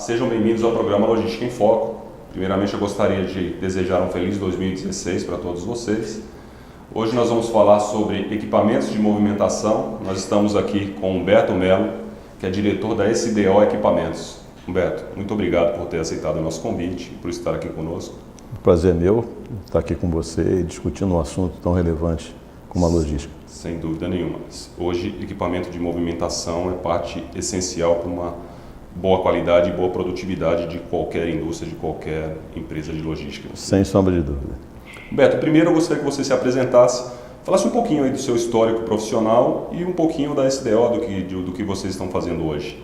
sejam bem-vindos ao programa Logística em Foco. Primeiramente, eu gostaria de desejar um feliz 2016 para todos vocês. Hoje nós vamos falar sobre equipamentos de movimentação. Nós estamos aqui com Humberto Melo, que é diretor da SDO Equipamentos. Humberto, muito obrigado por ter aceitado o nosso convite e por estar aqui conosco. Prazer meu estar aqui com você e discutindo um assunto tão relevante como a logística. Sem dúvida nenhuma. Hoje, equipamento de movimentação é parte essencial para uma boa qualidade e boa produtividade de qualquer indústria, de qualquer empresa de logística. Sem sombra de dúvida. Humberto, primeiro eu gostaria que você se apresentasse, falasse um pouquinho aí do seu histórico profissional e um pouquinho da SDO, do que vocês estão fazendo hoje.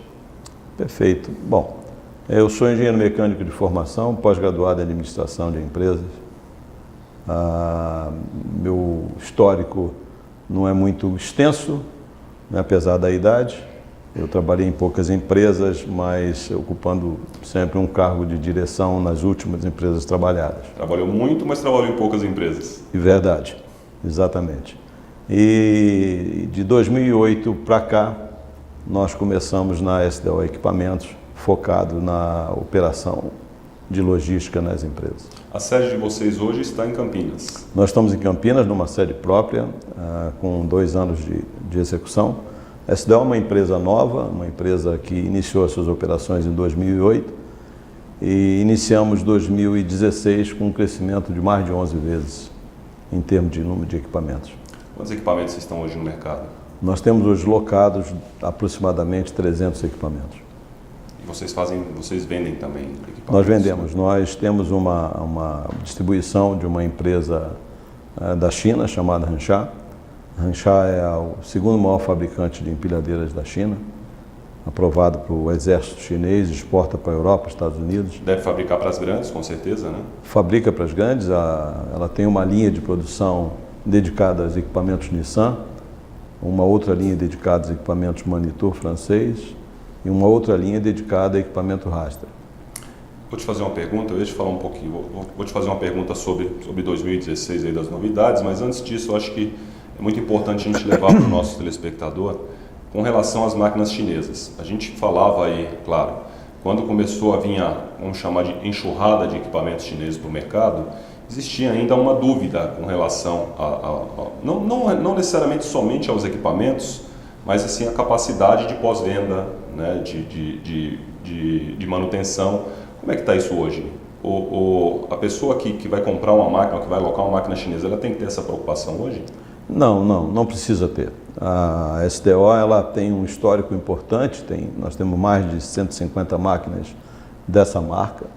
Perfeito. Bom, eu sou engenheiro mecânico de formação, pós-graduado em administração de empresas. Meu histórico não é muito extenso, né, apesar da idade. Eu trabalhei em poucas empresas, mas ocupando sempre um cargo de direção nas últimas empresas trabalhadas. Trabalhou muito, mas trabalhou em poucas empresas. Verdade, exatamente. E de 2008 para cá, nós começamos na SDO Equipamentos, focado na operação de logística nas empresas. A sede de vocês hoje está em Campinas. Nós estamos em Campinas, numa sede própria, com 2 anos de execução. A SDO é uma empresa nova, uma empresa que iniciou as suas operações em 2008 e iniciamos 2016 com um crescimento de mais de 11 vezes em termos de número de equipamentos. Quantos equipamentos estão hoje no mercado? Nós temos hoje locados aproximadamente 300 equipamentos. E vocês vendem também equipamentos? Nós vendemos. Nós temos uma distribuição de uma empresa da China chamada Hansha. Hansha é o segundo maior fabricante de empilhadeiras da China, aprovado para o exército chinês, exporta para a Europa, Estados Unidos. Deve fabricar para as grandes, com certeza, né? Fabrica para as grandes. Ela tem uma linha de produção dedicada aos equipamentos Nissan, uma outra linha dedicada aos equipamentos Manitou francês e uma outra linha dedicada a equipamento Raster. Vou te fazer uma pergunta, eu ia te falar um pouquinho, vou te fazer uma pergunta sobre 2016 aí das novidades, mas antes disso eu acho que é muito importante a gente levar para o nosso telespectador com relação às máquinas chinesas. A gente falava aí, claro, quando começou a vir vamos chamar de enxurrada de equipamentos chineses para o mercado, existia ainda uma dúvida com relação não necessariamente somente aos equipamentos, mas assim a capacidade de pós-venda, né, de manutenção. Como é que está isso hoje? A pessoa que vai comprar uma máquina, que vai alocar uma máquina chinesa, ela tem que ter essa preocupação hoje? Não precisa ter. A SDO ela tem um histórico importante, nós temos mais de 150 máquinas dessa marca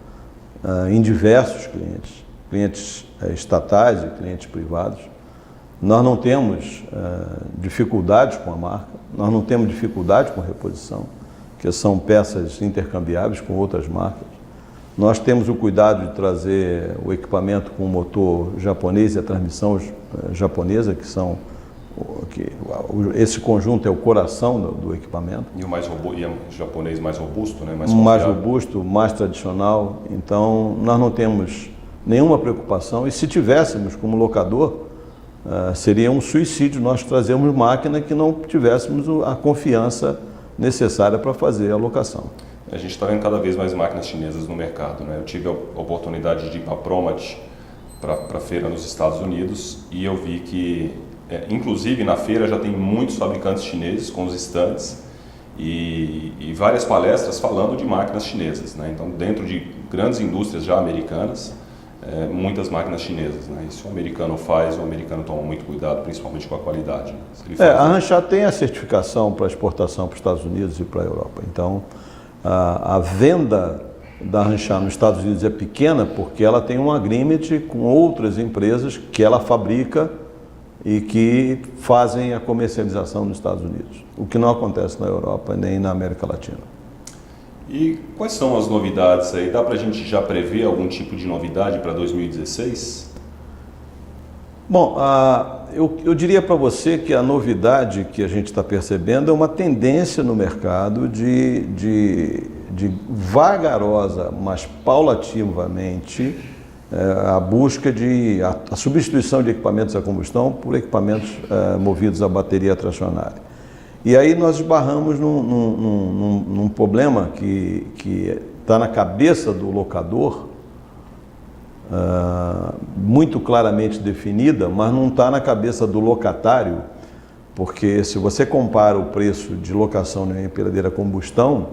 em diversos clientes estatais e clientes privados. Nós não temos dificuldades com a marca, nós não temos dificuldade com reposição, que são peças intercambiáveis com outras marcas. Nós temos o cuidado de trazer o equipamento com o motor japonês e a transmissão japonesa, esse conjunto é o coração do equipamento. E o japonês mais robusto, né? Mais robusto, mais tradicional. Então, nós não temos nenhuma preocupação. E se tivéssemos como locador, seria um suicídio nós trazermos máquina que não tivéssemos a confiança necessária para fazer a locação. A gente está vendo cada vez mais máquinas chinesas no mercado, né? Eu tive a oportunidade de ir para a Promat, para a feira nos Estados Unidos, e eu vi que, inclusive na feira já tem muitos fabricantes chineses com os estandes e várias palestras falando de máquinas chinesas, né? Então, dentro de grandes indústrias já americanas, muitas máquinas chinesas, né? E se o americano faz, o americano toma muito cuidado, principalmente com a qualidade. A Hansha tem a certificação para exportação para os Estados Unidos e para a Europa. Então, a venda da Hansha nos Estados Unidos é pequena porque ela tem um agreement com outras empresas que ela fabrica e que fazem a comercialização nos Estados Unidos, o que não acontece na Europa nem na América Latina. E quais são as novidades aí? Dá para a gente já prever algum tipo de novidade para 2016? Bom, eu diria para você que a novidade que a gente está percebendo é uma tendência no mercado de vagarosa, mas paulativamente, a busca a substituição de equipamentos a combustão por equipamentos movidos a bateria tracionária. E aí nós esbarramos num problema que está na cabeça do locador, muito claramente definida, mas não está na cabeça do locatário, porque se você compara o preço de locação de uma empilhadeira a combustão,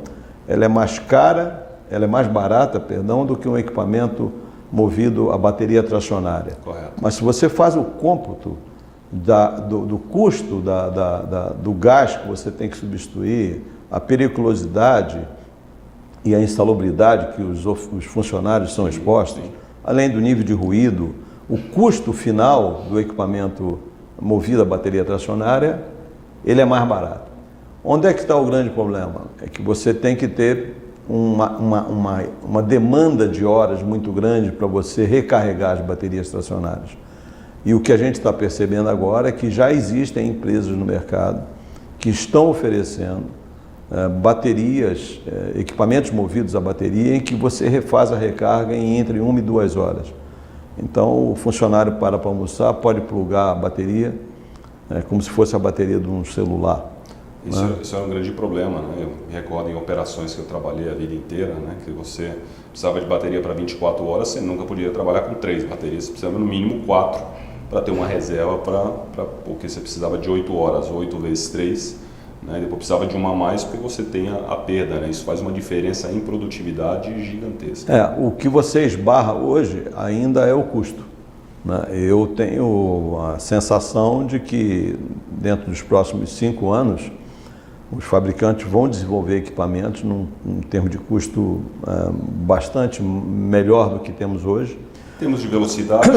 ela é mais cara, ela é mais barata, perdão, do que um equipamento movido a bateria tracionária. Correto. Mas se você faz o cômputo do custo do gás que você tem que substituir, a periculosidade e a insalubridade que os funcionários são expostos, além do nível de ruído, o custo final do equipamento movido a bateria tracionária, ele é mais barato. Onde é que está o grande problema? É que você tem que ter uma demanda de horas muito grande para você recarregar as baterias tracionárias. E o que a gente está percebendo agora é que já existem empresas no mercado que estão oferecendo baterias, equipamentos movidos a bateria, em que você refaz a recarga em entre 1 e 2 horas. Então o funcionário para almoçar, pode plugar a bateria, como se fosse a bateria de um celular. Isso é um grande problema, né? Eu me recordo em operações que eu trabalhei a vida inteira, né? Que você precisava de bateria para 24 horas, você nunca podia trabalhar com 3 baterias, você precisava no mínimo 4 para ter uma reserva, porque você precisava de 8 horas, 8 vezes 3, né? Depois precisava de uma a mais porque você tem a perda, né? Isso faz uma diferença em produtividade gigantesca. O que você esbarra hoje ainda é o custo, né? Eu tenho a sensação de que dentro dos próximos 5 anos, os fabricantes vão desenvolver equipamentos num termo de custo bastante melhor do que temos hoje. Em termos de velocidade,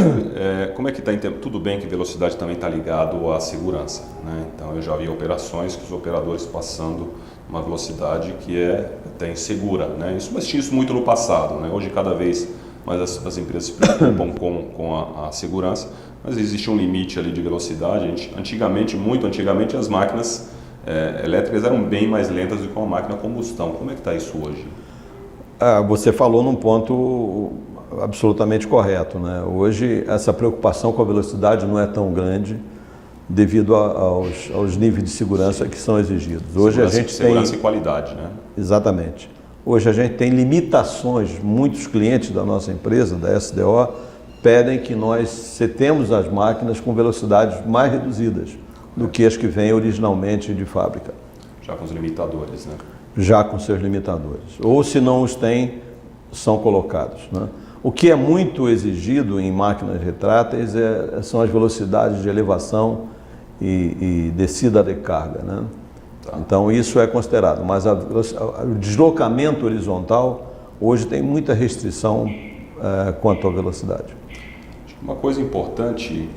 como é que está? Tudo bem que velocidade também está ligado à segurança, né? Então eu já vi operações que os operadores passando uma velocidade que é até insegura, né? Mas tinha isso muito no passado, né? Hoje cada vez mais as empresas se preocupam com a segurança, mas existe um limite ali de velocidade. Muito antigamente as máquinas elétricas eram bem mais lentas do que uma máquina a combustão. Como é que está isso hoje? Você falou num ponto absolutamente correto, né? Hoje essa preocupação com a velocidade não é tão grande devido aos níveis de segurança que são exigidos. Hoje segurança e qualidade, né? Exatamente. Hoje a gente tem limitações, muitos clientes da nossa empresa, da SDO, pedem que nós setemos as máquinas com velocidades mais reduzidas do que as que vêm originalmente de fábrica. Já com os limitadores, né? Já com seus limitadores. Ou se não os tem, são colocados, né? O que é muito exigido em máquinas retráteis são as velocidades de elevação e descida de carga, né? Tá. Então isso é considerado, mas o deslocamento horizontal hoje tem muita restrição quanto à velocidade. Uma coisa importante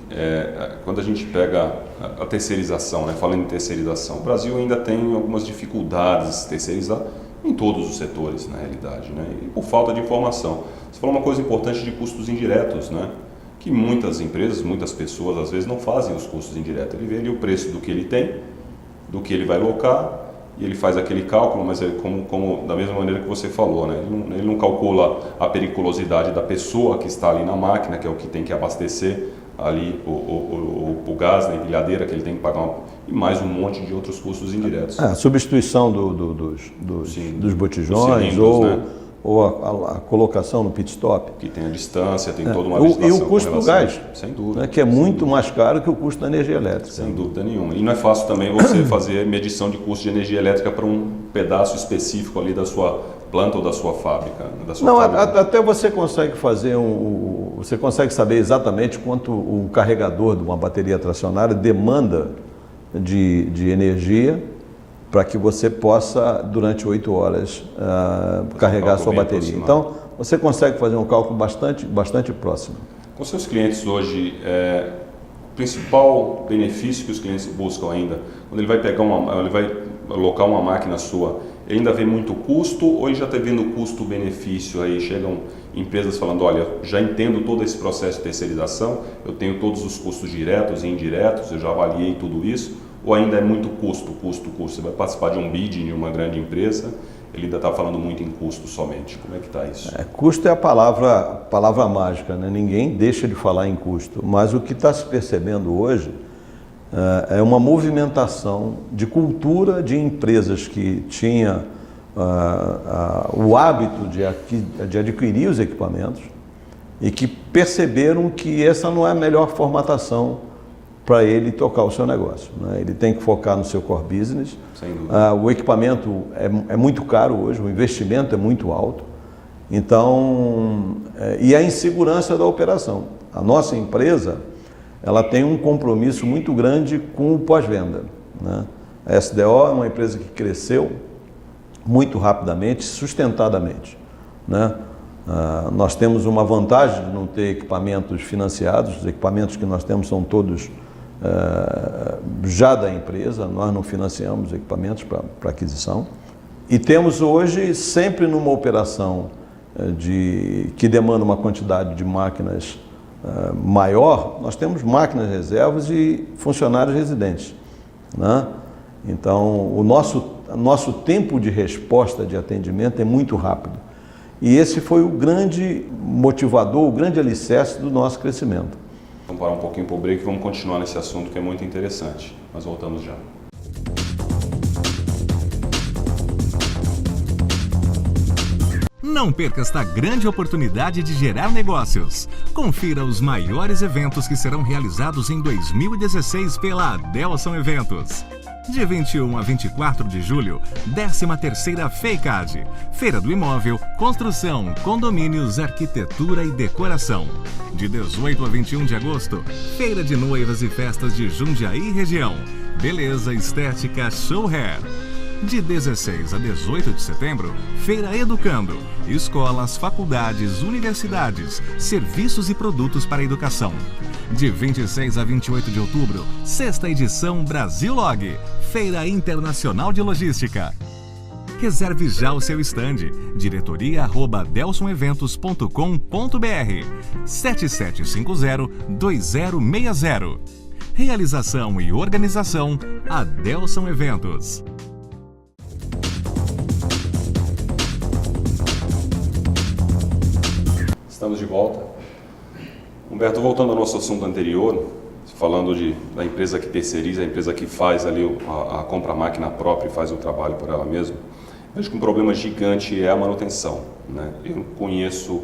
quando a gente pega a terceirização, né? Falando em terceirização, o Brasil ainda tem algumas dificuldades de terceirizar em todos os setores, na realidade, né? E por falta de informação. Você falou uma coisa importante de custos indiretos, né? Que muitas empresas, muitas pessoas, às vezes não fazem os custos indiretos. Ele vê ali o preço do que ele tem, do que ele vai locar, e ele faz aquele cálculo, mas como da mesma maneira que você falou, né? Ele não calcula a periculosidade da pessoa que está ali na máquina, que é o que tem que abastecer ali o gás na empilhadeira, que ele tem que pagar, e mais um monte de outros custos indiretos. A substituição dos botijões, ou a colocação no pit stop. Que tem a distância, tem toda uma legislação. E o custo do gás, sem dúvida, né, que é muito mais caro que o custo da energia elétrica. Sem dúvida nenhuma. E não é fácil também você fazer medição de custo de energia elétrica para um pedaço específico ali da sua planta ou da sua fábrica. Até você consegue fazer você consegue saber exatamente quanto o carregador de uma bateria tracionária demanda de energia para que você possa, durante 8 horas, carregar a sua bateria. Então, você consegue fazer um cálculo bastante próximo. Com seus clientes hoje, o principal benefício que os clientes buscam ainda, quando ele vai ele vai alocar uma máquina sua, ele ainda vê muito custo ou ele já está vendo custo-benefício? Aí chegam empresas falando, olha, já entendo todo esse processo de terceirização, eu tenho todos os custos diretos e indiretos, eu já avaliei tudo isso, ou ainda é muito custo? Você vai participar de um bid de uma grande empresa, ele ainda está falando muito em custo somente. Como é que está isso? Custo é a palavra mágica, né? Ninguém deixa de falar em custo, mas o que está se percebendo hoje é uma movimentação de cultura de empresas que tinha o hábito de adquirir os equipamentos e que perceberam que essa não é a melhor formatação para ele tocar o seu negócio, né? Ele tem que focar no seu core business. Sem dúvida. O equipamento é muito caro hoje, o investimento é muito alto. Então, e a insegurança da operação. A nossa empresa, ela tem um compromisso muito grande com o pós-venda, né? A SDO é uma empresa que cresceu muito rapidamente, sustentadamente, né? Nós temos uma vantagem de não ter equipamentos financiados. Os equipamentos que nós temos são todos já da empresa, nós não financiamos equipamentos para aquisição. E temos hoje, sempre numa operação que demanda uma quantidade de máquinas maior, nós temos máquinas reservas e funcionários residentes, né? Então, o nosso tempo de resposta de atendimento é muito rápido. E esse foi o grande motivador, o grande alicerce do nosso crescimento. Vamos parar um pouquinho para o break e vamos continuar nesse assunto que é muito interessante. Nós voltamos já. Não perca esta grande oportunidade de gerar negócios. Confira os maiores eventos que serão realizados em 2016 pela Adelson Eventos. De 21 a 24 de julho, 13ª FEICAD, Feira do Imóvel, Construção, Condomínios, Arquitetura e Decoração. De 18 a 21 de agosto, Feira de Noivas e Festas de Jundiaí e Região, Beleza, Estética, Show Hair. De 16 a 18 de setembro, Feira Educando, escolas, faculdades, universidades, serviços e produtos para a educação. De 26 a 28 de outubro, 6ª edição Brasil Log, Feira Internacional de Logística. Reserve já o seu estande, diretoria@delsoneventos.com.br 7750-2060. Realização e organização, Adelson Eventos. Estamos de volta. Humberto, voltando ao nosso assunto anterior, falando da empresa que terceiriza, a empresa que faz ali a compra máquina própria e faz o trabalho por ela mesma, vejo que um problema gigante é a manutenção, né? Eu conheço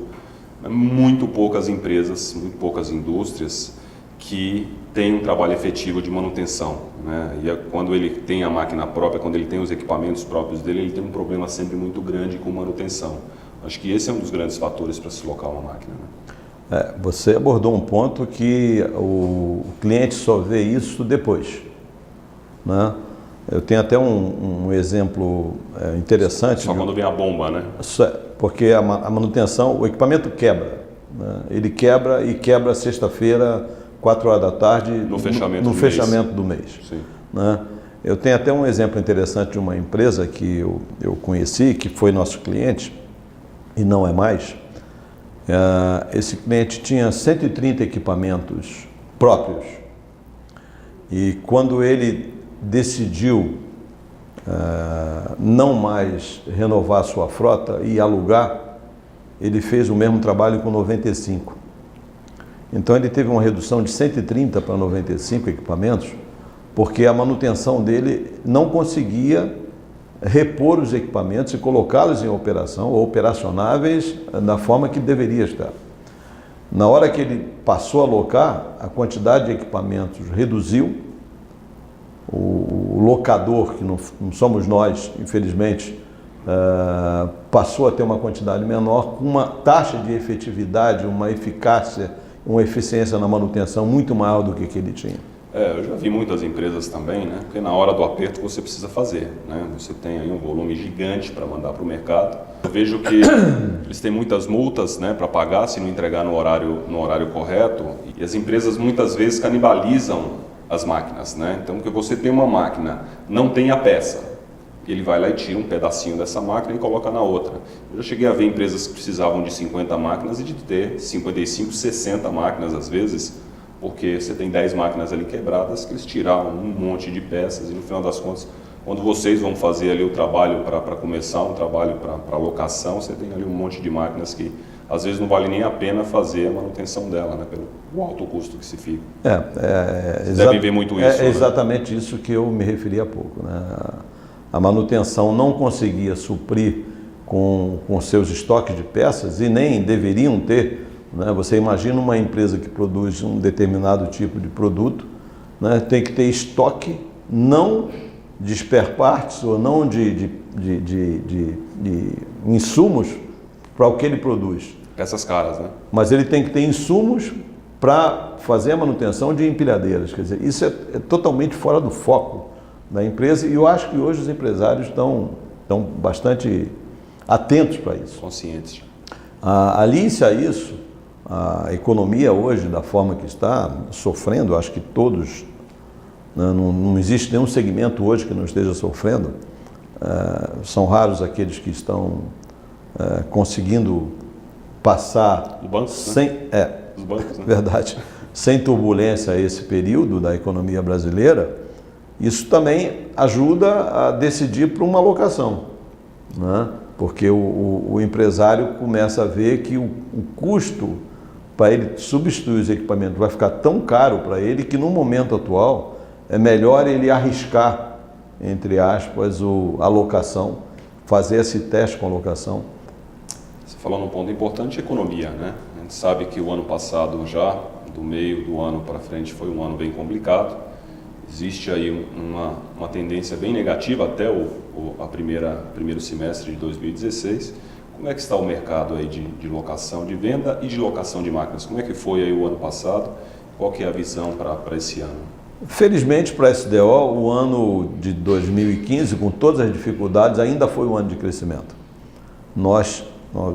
muito poucas empresas, muito poucas indústrias que têm um trabalho efetivo de manutenção, né? E quando ele tem a máquina própria, quando ele tem os equipamentos próprios dele, ele tem um problema sempre muito grande com manutenção. Acho que esse é um dos grandes fatores para se locar uma máquina, né? Você abordou um ponto que o cliente só vê isso depois, né? Eu tenho até um exemplo interessante. Só quando vem a bomba, né? Porque a manutenção, o equipamento quebra, né? Ele quebra e quebra sexta-feira, 4 horas da tarde, no fechamento do mês. Sim. Né? Eu tenho até um exemplo interessante de uma empresa que eu conheci, que foi nosso cliente, e não é mais. Esse cliente tinha 130 equipamentos próprios e quando ele decidiu não mais renovar sua frota e alugar, ele fez o mesmo trabalho com 95. Então ele teve uma redução de 130 para 95 equipamentos, porque a manutenção dele não conseguia repor os equipamentos e colocá-los em operação, ou operacionáveis da forma que deveria estar. Na hora que ele passou a alocar, a quantidade de equipamentos reduziu, o locador, que não somos nós, infelizmente, passou a ter uma quantidade menor, com uma taxa de efetividade, uma eficácia, uma eficiência na manutenção muito maior do que ele tinha. Eu já vi muitas empresas também, né? Porque na hora do aperto você precisa fazer, né? Você tem aí um volume gigante para mandar para o mercado. Eu vejo que eles têm muitas multas, né, para pagar se não entregar no horário correto. E as empresas muitas vezes canibalizam as máquinas, né? Então, que você tem uma máquina, não tem a peça, ele vai lá e tira um pedacinho dessa máquina e coloca na outra. Eu já cheguei a ver empresas que precisavam de 50 máquinas e de ter 55, 60 máquinas às vezes, porque você tem 10 máquinas ali quebradas que eles tiraram um monte de peças e no final das contas, quando vocês vão fazer ali o trabalho para começar, um trabalho para locação, você tem ali um monte de máquinas que às vezes não vale nem a pena fazer a manutenção dela, né, pelo alto custo que se fica. Devem ver muito isso. É exatamente isso que eu me referi há pouco, né? a manutenção não conseguia suprir com seus estoques de peças e nem deveriam ter, né? Você imagina uma empresa que produz um determinado tipo de produto, né? Tem que ter estoque não de spare parts ou não de insumos para o que ele produz. Peças caras, né? Mas ele tem que ter insumos para fazer a manutenção de empilhadeiras. Quer dizer, isso é totalmente fora do foco da empresa e eu acho que hoje os empresários estão bastante atentos para isso. Conscientes. Alice a isso, a economia hoje, da forma que está, sofrendo, acho que todos, né, não existe nenhum segmento hoje que não esteja sofrendo. São raros aqueles que estão conseguindo passar Os bancos, sem, né? Os bancos, né? verdade, sem turbulência esse período da economia brasileira. Isso também ajuda a decidir por uma alocação, né? Porque o empresário começa a ver que o custo para ele substituir os equipamentos vai ficar tão caro para ele que no momento atual é melhor ele arriscar, entre aspas, a locação, fazer esse teste com a locação. Você falou num ponto importante, economia, né? A gente sabe que o ano passado já, do meio do ano para frente, foi um ano bem complicado. Existe aí uma tendência bem negativa até o primeiro semestre de 2016. Como é que está o mercado aí de locação de venda e de locação de máquinas? Como é que foi aí o ano passado? Qual que é a visão para esse ano? Felizmente para a SDO, o ano de 2015, com todas as dificuldades, ainda foi um ano de crescimento.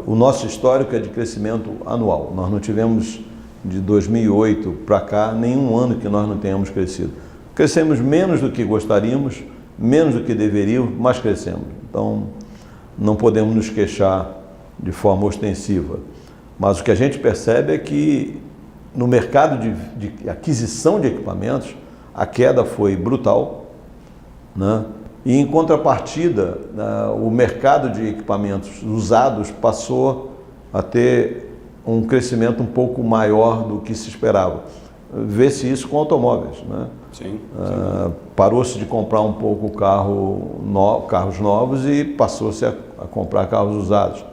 O nosso histórico é de crescimento anual. Nós não tivemos de 2008 para cá nenhum ano que nós não tenhamos crescido. Crescemos menos do que gostaríamos, menos do que deveríamos, mas crescemos. Então, não podemos nos queixar de forma ostensiva. Mas o que a gente percebe é que no mercado de aquisição de equipamentos, a queda foi brutal, né? E em contrapartida, o mercado de equipamentos usados passou a ter um crescimento um pouco maior do que se esperava. Vê-se isso com automóveis, né? Sim. Parou-se de comprar um pouco carros novos e passou-se a comprar carros usados.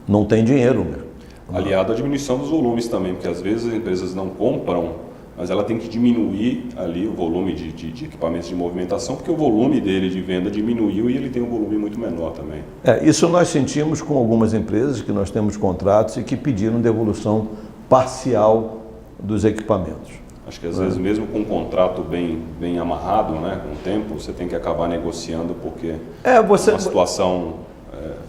Não tem dinheiro mesmo. Aliado à diminuição dos volumes também, porque às vezes as empresas não compram, mas ela tem que diminuir ali o volume de equipamentos de movimentação, porque o volume dele de venda diminuiu e ele tem um volume muito menor também. Isso nós sentimos com algumas empresas que nós temos contratos e que pediram devolução parcial dos equipamentos. Acho que às vezes mesmo com um contrato bem amarrado, né, com o tempo, você tem que acabar negociando porque é uma situação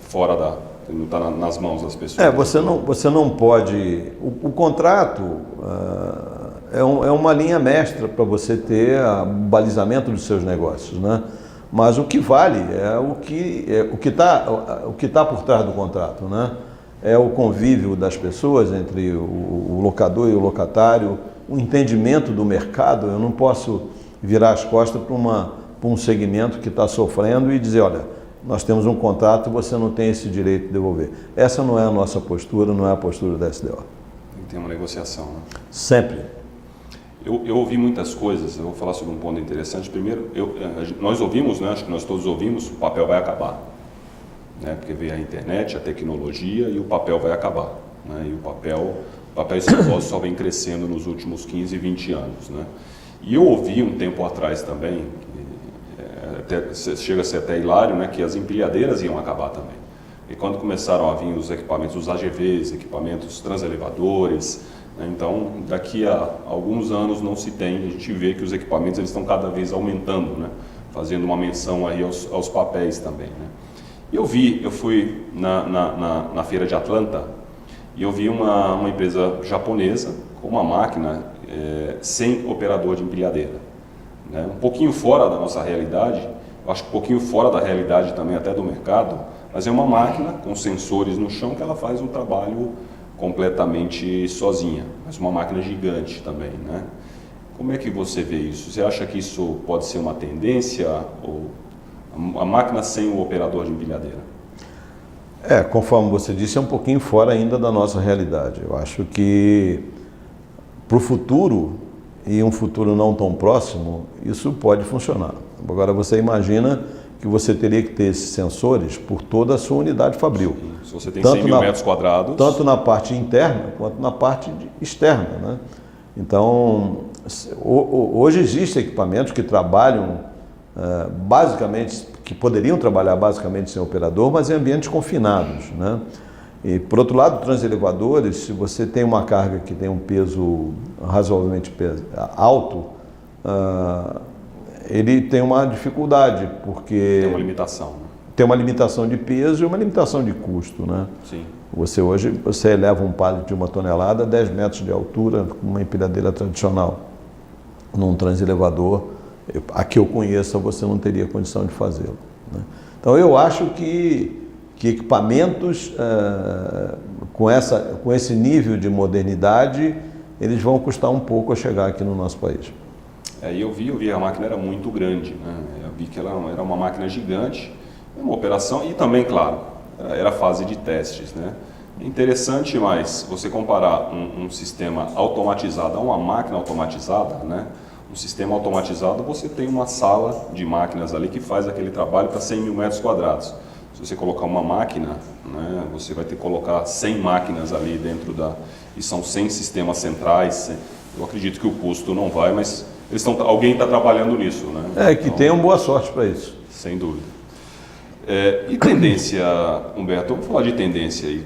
fora não está nas mãos das pessoas. Você não pode... O contrato é uma linha mestra para você ter o balizamento dos seus negócios, né? Mas o que vale é o que está por trás do contrato, né? É o convívio das pessoas entre o locador e o locatário, o entendimento do mercado. Eu não posso virar as costas para um segmento que está sofrendo e dizer, olha, nós temos um contrato, você não tem esse direito de devolver. Essa não é a nossa postura, não é a postura da SDO. Tem que ter uma negociação, né? Sempre. Eu ouvi muitas coisas, eu vou falar sobre um ponto interessante. Primeiro, nós ouvimos, né, acho que nós todos ouvimos, o papel vai acabar. Né, porque veio a internet, a tecnologia e o papel vai acabar. Né, e o papel e celulose só vem crescendo nos últimos 15, 20 anos. Né. E eu ouvi um tempo atrás também, chega a ser até hilário, né, que as empilhadeiras iam acabar também. E quando começaram a vir os equipamentos, os AGVs, equipamentos transelevadores, né, então daqui a alguns anos não se tem, a gente vê que os equipamentos eles estão cada vez aumentando, né, fazendo uma menção aí aos papéis também. Né. Eu fui na feira de Atlanta e eu vi uma empresa japonesa com uma máquina sem operador de empilhadeira. Né? Um pouquinho fora da nossa realidade, acho que um pouquinho fora da realidade também até do mercado, mas é uma máquina com sensores no chão que ela faz um trabalho completamente sozinha, mas uma máquina gigante também. Né? Como é que você vê isso? Você acha que isso pode ser uma tendência ou a máquina sem o operador de empilhadeira? Conforme você disse, é um pouquinho fora ainda da nossa realidade. Eu acho que para o futuro, e um futuro não tão próximo, isso pode funcionar. Agora você imagina que você teria que ter esses sensores por toda a sua unidade fabril. Se você tem 100 mil metros quadrados... Tanto na parte interna quanto na parte externa, né? Então, hoje existem equipamentos que trabalham basicamente, que poderiam trabalhar basicamente sem operador, mas em ambientes confinados, né? E, por outro lado, transelevadores, se você tem uma carga que tem um peso razoavelmente alto, ele tem uma dificuldade, porque... Tem uma limitação. Tem uma limitação de peso e uma limitação de custo, né? Sim. Hoje você eleva um pallet de 1 tonelada a 10 metros de altura com uma empilhadeira tradicional. Num transelevador, a que eu conheça, você não teria condição de fazê-lo, né? Então eu acho que equipamentos com esse nível de modernidade, eles vão custar um pouco a chegar aqui no nosse país. Eu vi a máquina era muito grande, né? Eu vi que ela era uma máquina gigante, uma operação, e também, claro, era fase de testes, né? Interessante, mas você comparar um sistema automatizado a uma máquina automatizada, né? Um sistema automatizado, você tem uma sala de máquinas ali que faz aquele trabalho para 100 mil metros quadrados. Se você colocar uma máquina, né, você vai ter que colocar 100 máquinas ali dentro e são 100 sistemas centrais. Eu acredito que o custo não vai, mas alguém está trabalhando nisso, né? Que tenham boa sorte para isso. Sem dúvida. E tendência, Humberto, vamos falar de tendência aí.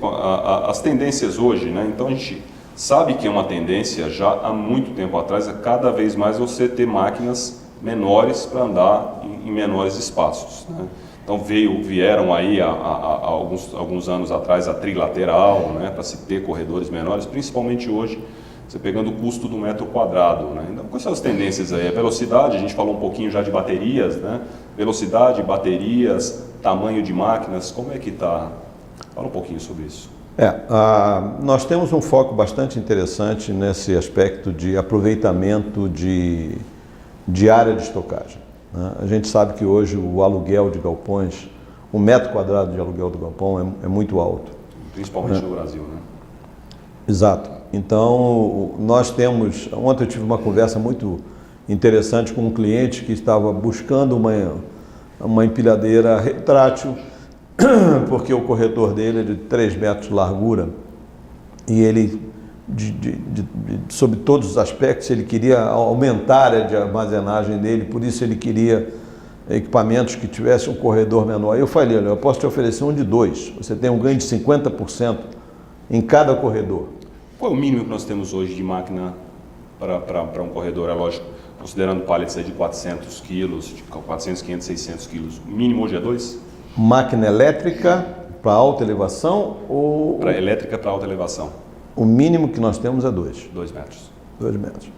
As tendências hoje, né? Então a gente sabe que é uma tendência já há muito tempo atrás, cada vez mais você ter máquinas menores para andar em menores espaços, né? Então vieram aí há alguns anos atrás a trilateral, né, para se ter corredores menores, principalmente hoje, você pegando o custo do metro quadrado, né? Então, quais são as tendências aí? A velocidade, a gente falou um pouquinho já de baterias, né? Velocidade, baterias, tamanho de máquinas, como é que está? Fala um pouquinho sobre isso. Nós temos um foco bastante interessante nesse aspecto de aproveitamento de área de estocagem, né? A gente sabe que hoje o aluguel de galpões, o metro quadrado de aluguel do galpão é muito alto. Principalmente no Brasil, né? Exato. Então, nós temos... Ontem eu tive uma conversa muito interessante com um cliente que estava buscando uma empilhadeira retrátil, porque o corredor dele é de 3 metros de largura e ele, sob todos os aspectos, ele queria aumentar a área de armazenagem dele, por isso ele queria equipamentos que tivessem um corredor menor. Eu falei, olha, eu posso te oferecer um de 2, você tem um ganho de 50% em cada corredor. Qual é o mínimo que nós temos hoje de máquina para um corredor? É lógico, considerando pallets de 400 quilos, de 400, 500, 600 quilos. O mínimo hoje é 2? Máquina elétrica para alta elevação ou... Elétrica para alta elevação. O mínimo que nós temos é 2. 2 metros. 2 metros.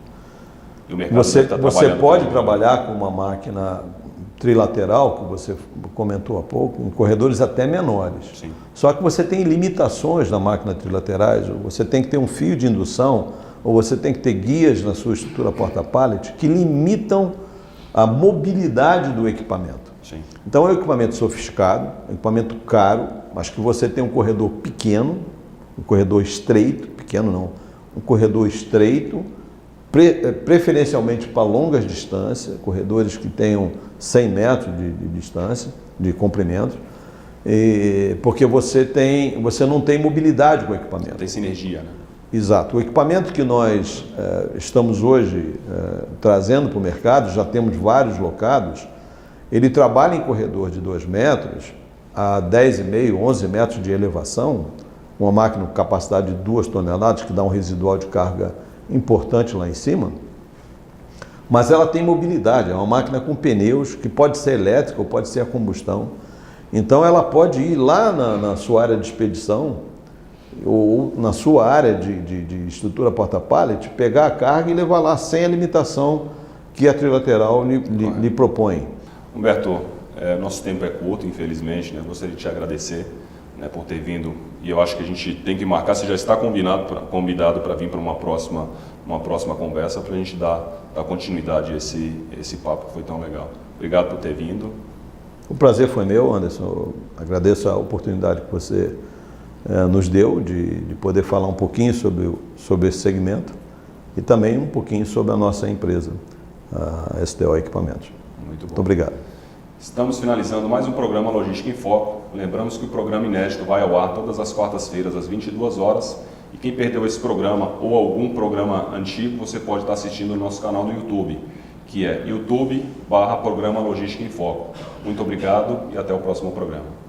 E o mercado você pode com trabalhar com uma máquina trilateral, que você comentou há pouco, em corredores até menores. Sim. Só que você tem limitações na máquina trilaterais, você tem que ter um fio de indução, ou você tem que ter guias na sua estrutura porta-pallet que limitam a mobilidade do equipamento. Sim. Então é um equipamento sofisticado, um equipamento caro, mas que você tem um corredor pequeno, um corredor estreito, pequeno não, um corredor estreito, preferencialmente para longas distâncias, corredores que tenham 100 metros de distância, de comprimento, porque você não tem mobilidade com o equipamento. Tem sinergia, né? Exato. O equipamento que nós estamos hoje trazendo para o mercado, já temos vários locados, ele trabalha em corredor de 2 metros a 10,5, 11 metros de elevação, uma máquina com capacidade de 2 toneladas, que dá um residual de carga importante lá em cima, mas ela tem mobilidade, é uma máquina com pneus, que pode ser elétrica ou pode ser a combustão. Então ela pode ir lá na sua área de expedição, ou na sua área de estrutura porta-pallet, pegar a carga e levar lá sem a limitação que a trilateral lhe propõe. Humberto, nosso tempo é curto, infelizmente, né? Gostaria de te agradecer, né, por ter vindo, e eu acho que a gente tem que marcar, você já está convidado para vir para uma próxima conversa, para a gente dar continuidade a esse papo que foi tão legal. Obrigado por ter vindo. O prazer foi meu, Anderson. Eu agradeço a oportunidade que você nos deu de poder falar um pouquinho sobre esse segmento e também um pouquinho sobre a nossa empresa, a STO Equipamentos. Muito bom. Muito obrigado. Estamos finalizando mais um programa Logística em Foco. Lembramos que o programa inédito vai ao ar todas as quartas-feiras às 22 horas. E quem perdeu esse programa ou algum programa antigo, você pode estar assistindo no nosso canal no YouTube, que é YouTube/Programa Logística em Foco. Muito obrigado e até o próximo programa.